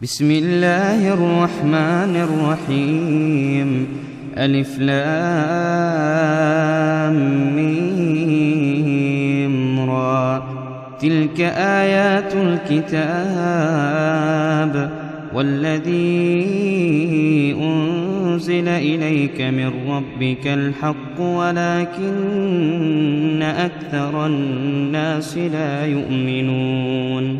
بسم الله الرحمن الرحيم. ألف لام ميم را. تلك آيات الكتاب والذي أنزل إليك من ربك الحق ولكن أكثر الناس لا يؤمنون.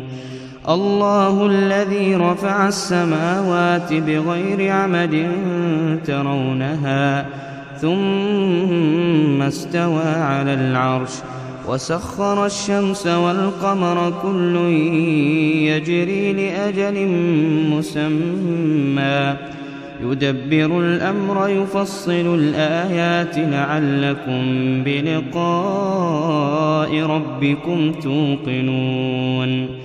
الله الذي رفع السماوات بغير عمد ترونها ثم استوى على العرش وسخر الشمس والقمر كل يجري لأجل مسمى يدبر الأمر يفصل الآيات لعلكم بلقاء ربكم توقنون.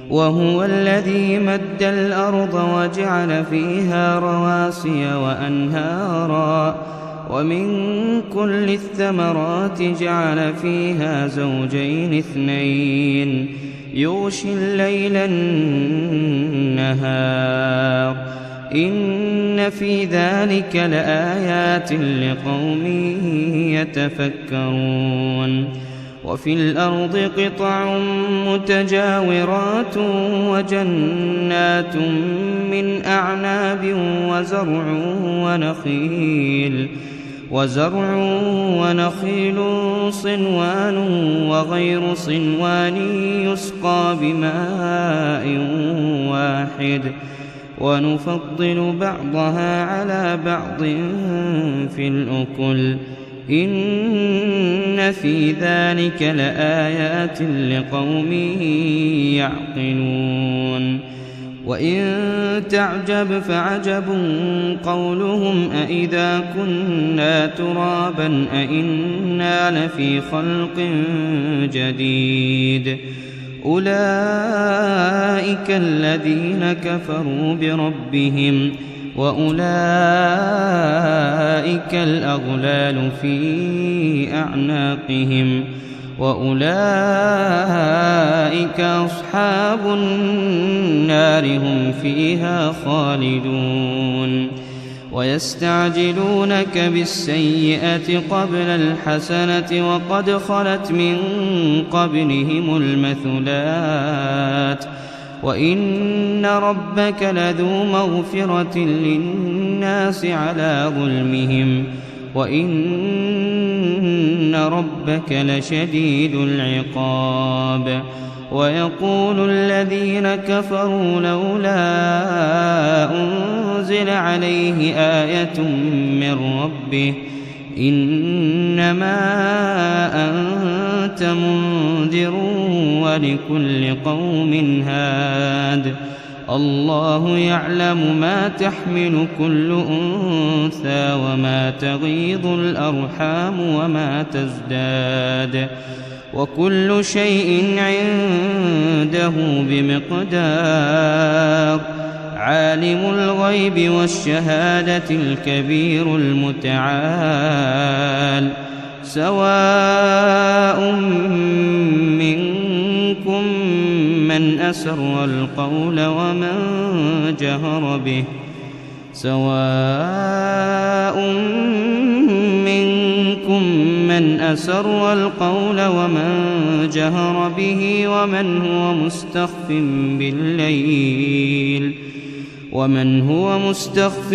وهو الذي مد الأرض وجعل فيها رواسي وأنهارا ومن كل الثمرات جعل فيها زوجين اثنين يغشي الليل النهار إن في ذلك لآيات لقوم يتفكرون. وفي الأرض قطع متجاورات وجنات من أعناب وزرع ونخيل صنوان وغير صنوان يسقى بماء واحد ونفضل بعضها على بعض في الأكل إن في ذلك لآيات لقوم يعقلون. وإن تعجب فعجب قولهم أإذا كنا ترابا أإنا لفي خلق جديد أولئك الذين كفروا بربهم وأولئك الأغلال في أعناقهم وأولئك أصحاب النار هم فيها خالدون. ويستعجلونك بالسيئة قبل الحسنة وقد خلت من قبلهم المثلات وإن ربك لذو مغفرة للناس على ظلمهم وإن ربك لشديد العقاب. ويقول الذين كفروا لولا أنزل عليه آية من ربه إنما أنت منذر ولكل قوم هاد الله يعلم ما تحمل كل أنثى وما تغيض الأرحام وما تزداد وكل شيء عنده بمقدار. عالم الغيب والشهادة الكبير المتعال. سواء منكم من أسر القول ومن جهر به ومن هو مستخف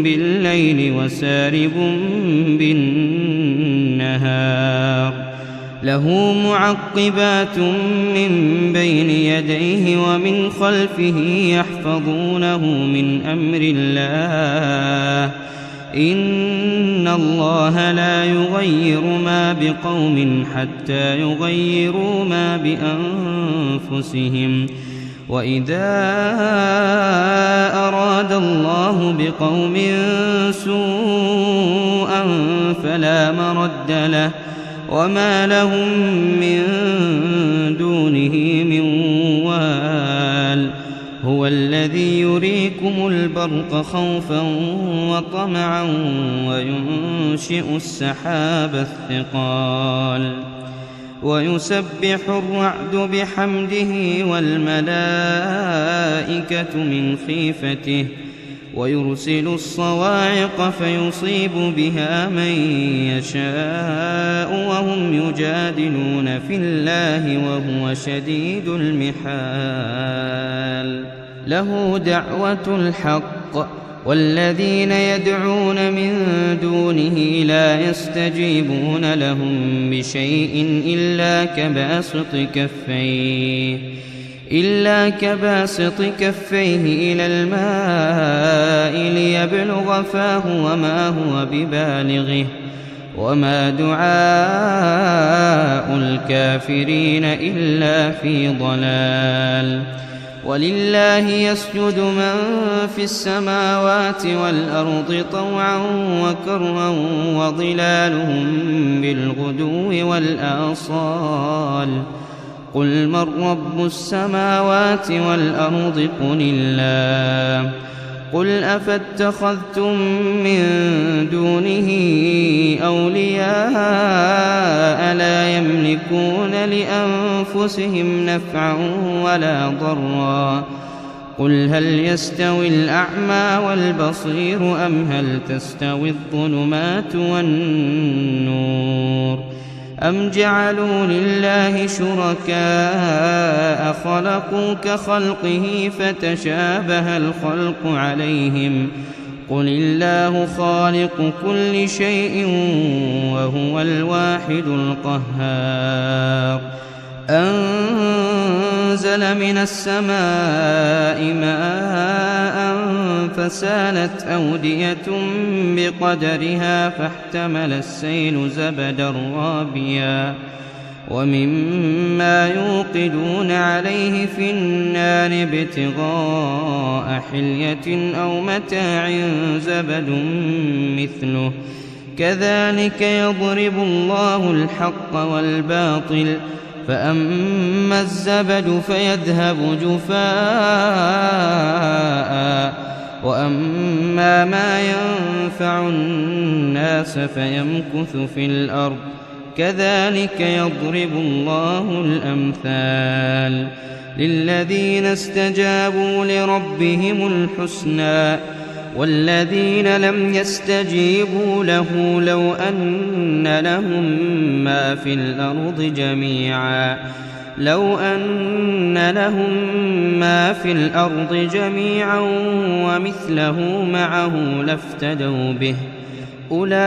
بالليل وسارب بالنهار. له معقبات من بين يديه ومن خلفه يحفظونه من أمر الله إن الله لا يغير ما بقوم حتى يغيروا ما بأنفسهم وإذا أراد الله بقوم سوءا فلا مرد له وما لهم من دونه من وال. هو الذي يريكم البرق خوفا وطمعا وينشئ السحاب الثقال ويسبح الرعد بحمده والملائكة من خيفته ويرسل الصواعق فيصيب بها من يشاء وهم يجادلون في الله وهو شديد المحال له دعوة الحق والذين يدعون من دونه لا يستجيبون لهم بشيء إلا كباسط كفيه إلى الماء ليبلغ فاه وما هو ببالغه وما دعاء الكافرين إلا في ضلال ولله يسجد من في السماوات والأرض طوعا وكرها وظلالهم بالغدو والآصال قل من رب السماوات والأرض قل الله قل أفاتخذتم من دونه أولياء لا يملكون لأنفسهم نفعا ولا ضرا قل هل يستوي الأعمى والبصير أم هل تستوي الظلمات والنور أم جعلوا لله شركاء خلقوا كخلقه فتشابه الخلق عليهم قل الله خالق كل شيء وهو الواحد القهار أنزل من السماء ماء فسالت أودية بقدرها فاحتمل السيل زبدا رابيا ومما يوقدون عليه في النار ابتغاء حلية أو متاع زبد مثله كذلك يضرب الله الحق والباطل فأما الزبد فيذهب جفاء وأما ما ينفع الناس فيمكث في الأرض كذلك يضرب الله الأمثال للذين استجابوا لربهم الحسنى والذين لم يستجيبوا له لو أن لهم ما في الأرض جميعا ومثله معه لافتدوا به أولئك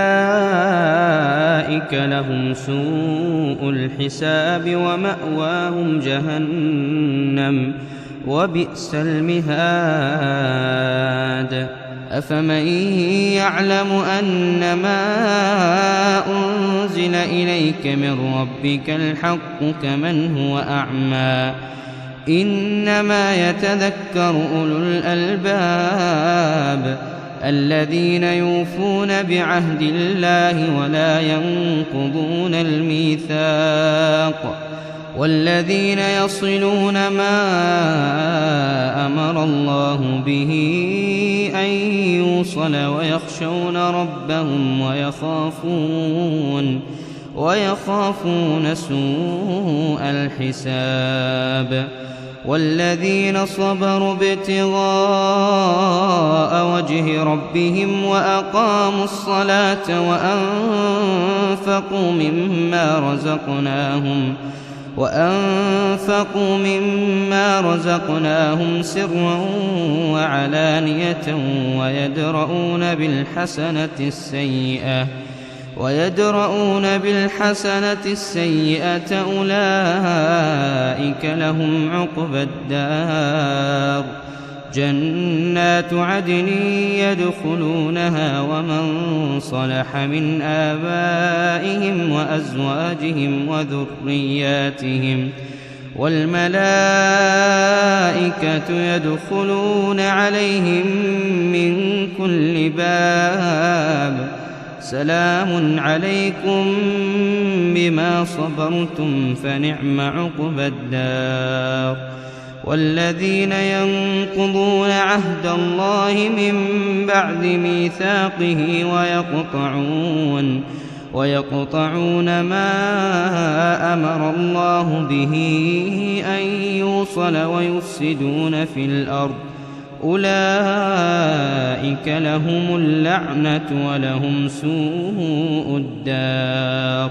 لهم سوء الحساب ومأواهم جهنم وبئس المهاد أفمن يعلم أنما أنزل إليك من ربك الحق كمن هو أعمى إنما يتذكر أولو الألباب الذين يوفون بعهد الله ولا ينقضون الميثاق والذين يصلون ما أمر الله به أن يوصل ويخشون ربهم ويخافون سوء الحساب والذين صبروا ابتغاء وجه ربهم وأقاموا الصلاة وأنفقوا مما رزقناهم سرا وعلانية ويدرؤون بالحسنة السيئة أولئك لهم عقبى الدار جنات عدن يدخلونها ومن صلح من آبائهم وأزواجهم وذرياتهم والملائكة يدخلون عليهم من كل باب سلام عليكم بما صبرتم فنعم عقبى الدار والذين ينقضون عهد الله من بعد ميثاقه ويقطعون ما أمر الله به أن يوصل ويفسدون في الأرض أولئك لهم اللعنة ولهم سوء الدار.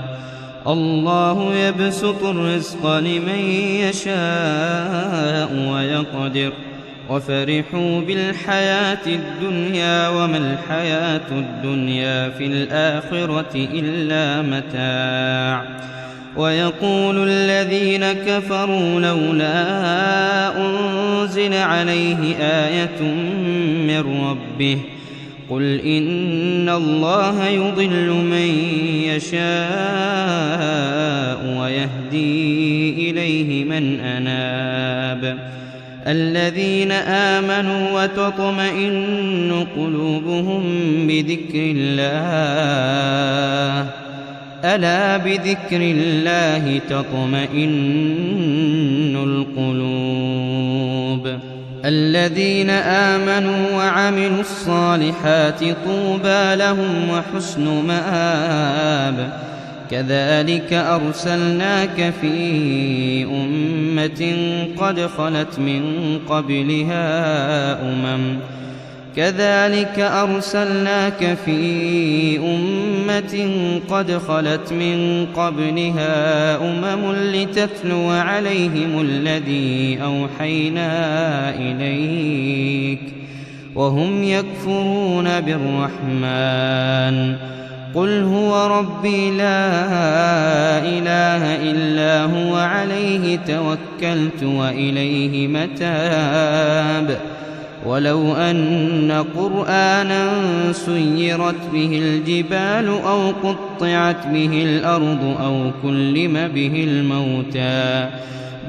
الله يبسط الرزق لمن يشاء ويقدر وفرحوا بالحياة الدنيا وما الحياة الدنيا في الآخرة إلا متاع. ويقول الذين كفروا لولا أنزل عليه آية من ربه قل إن الله يضل من يشاء ويهدي إليه من أناب. الذين آمنوا وتطمئن قلوبهم بذكر الله ألا بذكر الله تطمئن القلوب. الذين آمنوا وعملوا الصالحات طوبى لهم وحسن مآب. كذلك أرسلناك في أمة قد خلت من قبلها أمم لتتلو عليهم الذي أوحينا إليك وهم يكفرون بالرحمن قل هو ربي لا إله إلا هو عليه توكلت وإليه متاب. ولو أن قرآنا سيرت به الجبال أو قطعت به الأرض أو كلم به الموتى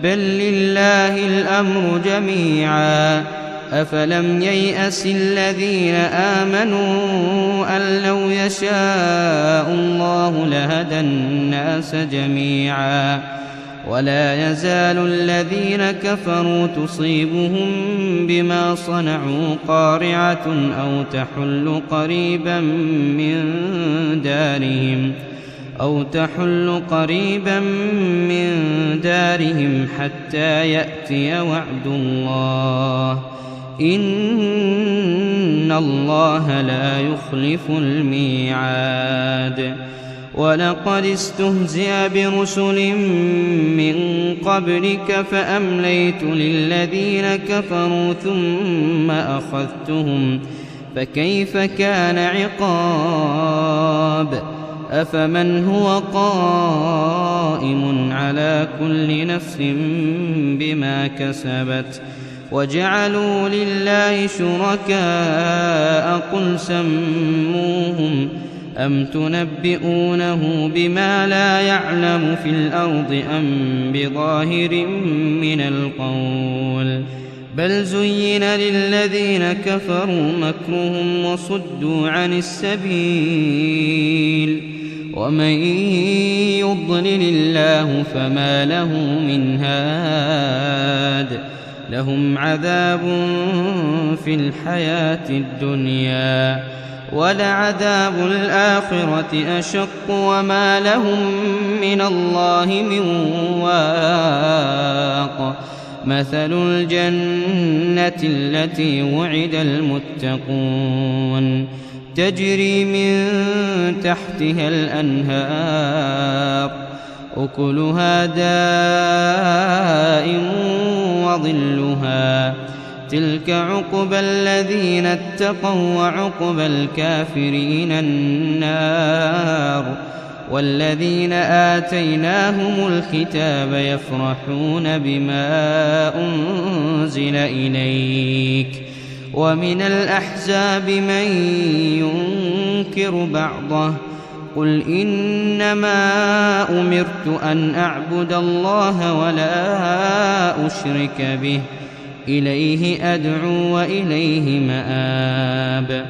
بل لله الأمر جميعا أفلم ييأس الذين آمنوا أن لو يشاء الله لهدى الناس جميعا ولا يزال الذين كفروا تصيبهم بما صنعوا قارعة أو تحل قريبا من دارهم حتى يأتي وعد الله إن الله لا يخلف الميعاد. ولقد استهزئ برسل من قبلك فأمليت للذين كفروا ثم أخذتهم فكيف كان عقاب. أفمن هو قائم على كل نفس بما كسبت وجعلوا لله شركاء قل سموهم أم تنبئونه بما لا يعلم في الأرض أم بظاهر من القول بل زين للذين كفروا مكرهم وصدوا عن السبيل ومن يضلل الله فما له من هاد. لهم عذاب في الحياة الدنيا ولعذاب الآخرة أشق وما لهم من الله من واق. مثل الجنة التي وعد المتقون تجري من تحتها الأنهار أكلها دائم وظلها تلك عقبى الذين اتقوا وعقبى الكافرين النار. والذين آتيناهم الكتاب يفرحون بما أنزل إليك ومن الأحزاب من ينكر بعضه قل إنما أمرت أن أعبد الله ولا أشرك به إليه أدعو وإليه مآب.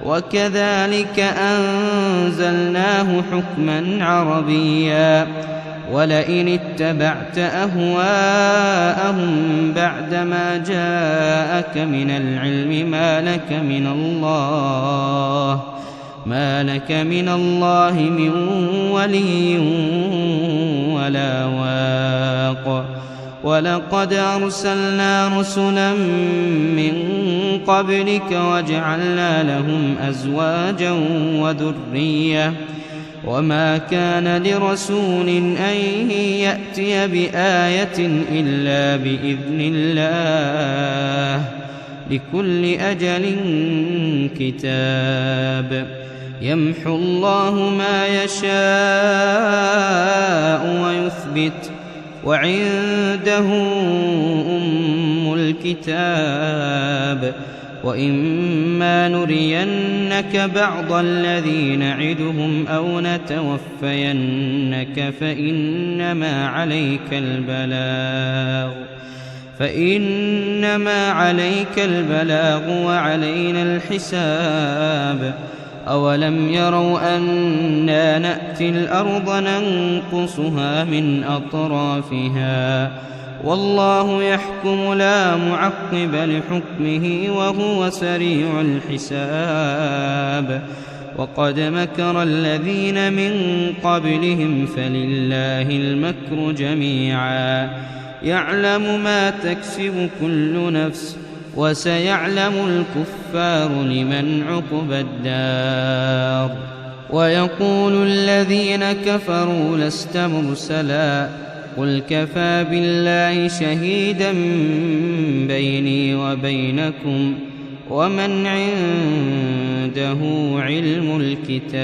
وكذلك أنزلناه حكما عربيا ولئن اتبعت أهواءهم بعدما جاءك من العلم ما لك من الله ما لك من الله من ولي ولا واق ولقد أرسلنا رسلا من قبلك وجعلنا لهم أزواجا وذرية وما كان لرسول أن يأتي بآية إلا بإذن الله لكل أجل كتاب يمحو الله ما يشاء ويثبت وعنده أم الكتاب وإما نرينك بعض الذي نعدهم أو نتوفينك فإنما عليك البلاغ وعلينا الحساب أولم يروا أنا نأتي الأرض ننقصها من أطرافها والله يحكم لا معقب لحكمه وهو سريع الحساب وقد مكر الذين من قبلهم فلله المكر جميعا يعلم ما تكسب كل نفس وسيعلم الكفار لمن عقبى الدار ويقول الذين كفروا لست مرسلا قل كفى بالله شهيدا بيني وبينكم ومن عنده علم الكتاب